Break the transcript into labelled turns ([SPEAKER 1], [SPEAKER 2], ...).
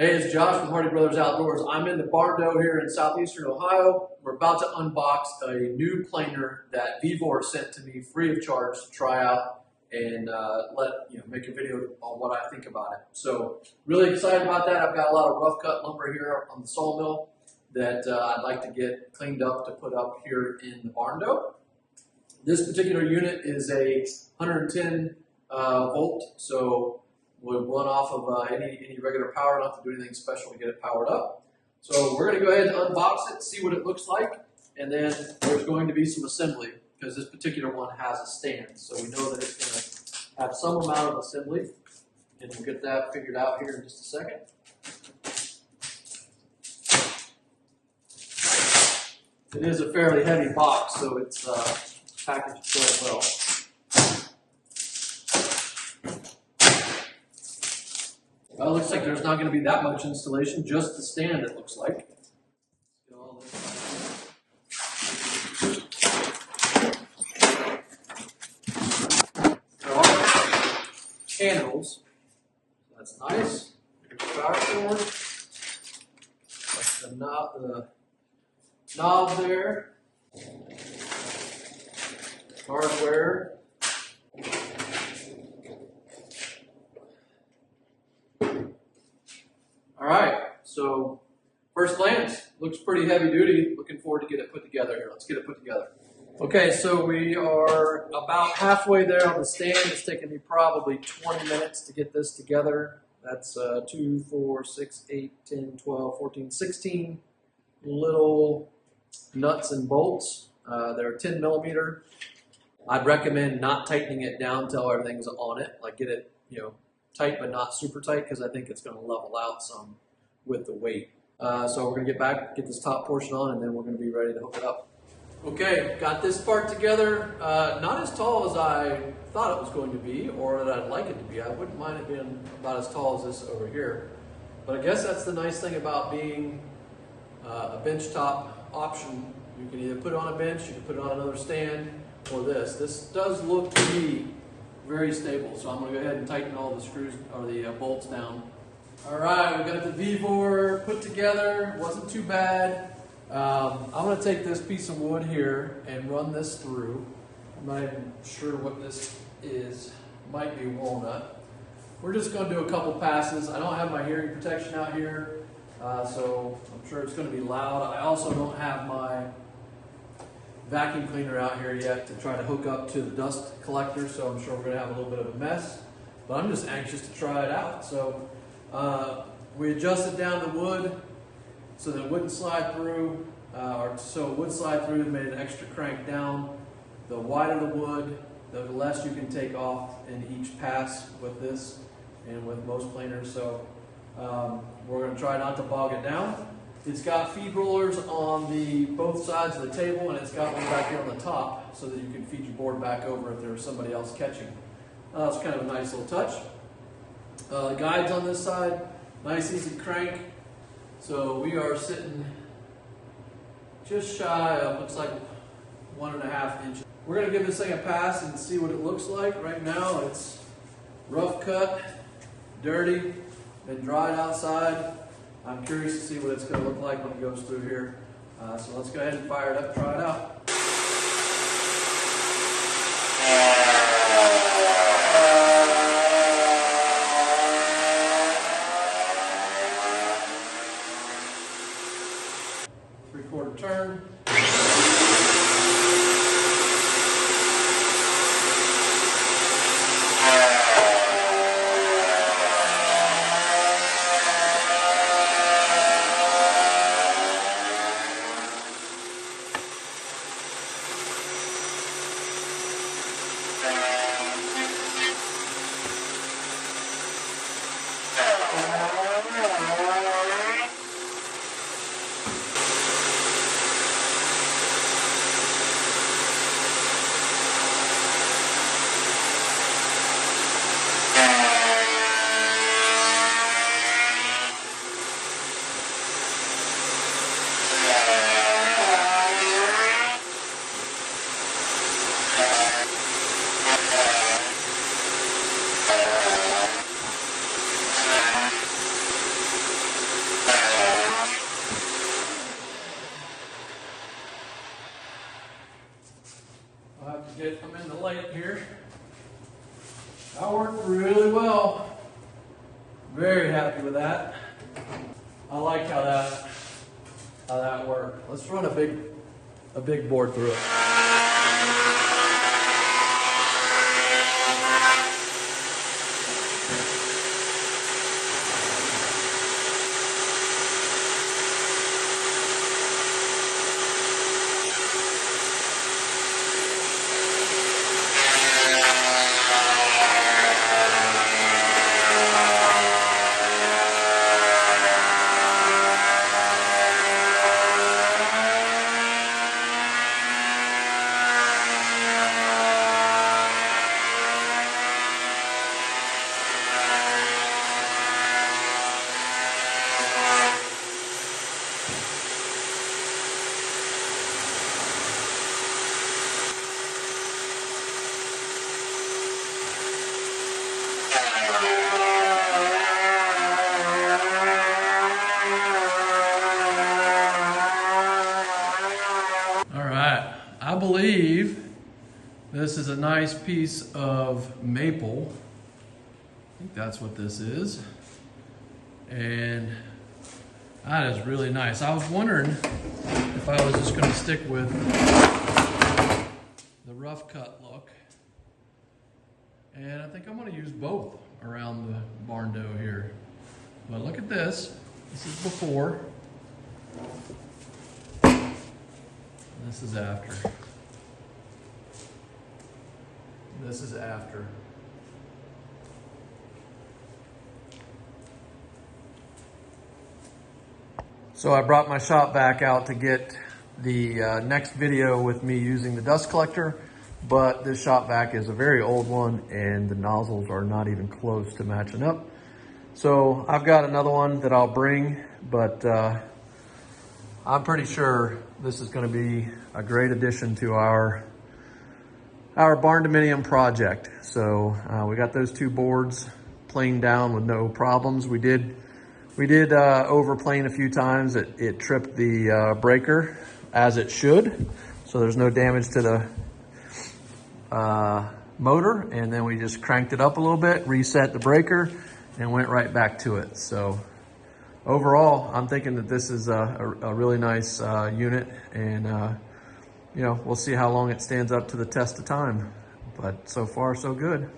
[SPEAKER 1] Hey, it's Josh from Hardy Brothers Outdoors. I'm in the barn dough here in southeastern Ohio. We're about to unbox a new planer that Vevor sent to me free of charge to try out and make a video on what I think about it. So really excited about that. I've got a lot of rough cut lumber here on the sawmill that I'd like to get cleaned up to put up here in the barn dough. This particular unit is a 110 volt, so would run off of any regular power, not to do anything special to get it powered up. So we're going to go ahead and unbox it, see what it looks like, and then there's going to be some assembly because this particular one has a stand. So we know that it's going to have some amount of assembly, and we'll get that figured out here in just a second. It is a fairly heavy box, so it's packaged quite well. Well, it looks like there's not going to be that much installation, just the stand it looks like. There are handles. That's nice. There's the power cord. That's the knob there. Hardware. Alright, so first glance, looks pretty heavy duty. Looking forward to get it put together here. Let's get it put together. Okay, so we are about halfway there on the stand. It's taken me probably 20 minutes to get this together. That's 2, 4, 6, 8, 10, 12, 14, 16 little nuts and bolts. They're 10 millimeter. I'd recommend not tightening it down until everything's on it. Like get it, tight but not super tight, because I think it's going to level out some with the weight. So we're going to get this top portion on, and then we're going to be ready to hook it up. Okay, got this part together. Not as tall as I thought it was going to be, or that I'd like it to be. I wouldn't mind it being about as tall as this over here. But I guess that's the nice thing about being a benchtop option. You can either put it on a bench, you can put it on another stand, or this. This does look to be very stable, so I'm going to go ahead and tighten all the screws or the bolts down. Alright, we got the Vevor put together. Wasn't too bad. I'm going to take this piece of wood here and run this through. I'm not even sure what this is. Might be walnut. We're just going to do a couple passes. I don't have my hearing protection out here, so I'm sure it's going to be loud. I also don't have my vacuum cleaner out here yet to try to hook up to the dust collector, so I'm sure we're going to have a little bit of a mess, but I'm just anxious to try it out. So we adjusted down the wood so that it wouldn't slide through, so it would slide through, and made an extra crank down. The wider the wood, the less you can take off in each pass with this and with most planers. So we're going to try not to bog it down. It's got feed rollers on both sides of the table, and it's got one back here on the top so that you can feed your board back over if there's somebody else catching. That's kind of a nice little touch. The guides on this side, nice easy crank. So we are sitting just shy of, looks like 1.5 inches. We're going to give this thing a pass and see what it looks like. Right now it's rough cut, dirty, been dried outside. I'm curious to see what it's going to look like when it goes through here. So let's go ahead and fire it up and try it out. Three-quarter turn. happy with that. I like how that worked. Let's run a big board through it. I believe this is a nice piece of maple. I think that's what this is. And that is really nice. I was wondering if I was just going to stick with the rough cut look. And I think I'm going to use both around the barn door here. But look at this. This is before. This is after. This is after. So I brought my shop vac out to get the next video with me using the dust collector, but this shop vac is a very old one and the nozzles are not even close to matching up. So I've got another one that I'll bring, but I'm pretty sure this is going to be a great addition to our barn dominium project. So we got those two boards planed down with no problems. We did overplane a few times. It tripped the breaker as it should, so there's no damage to the motor. And then we just cranked it up a little bit, reset the breaker, and went right back to it. So overall, I'm thinking that this is a really nice unit, and you know, we'll see how long it stands up to the test of time. But so far, so good.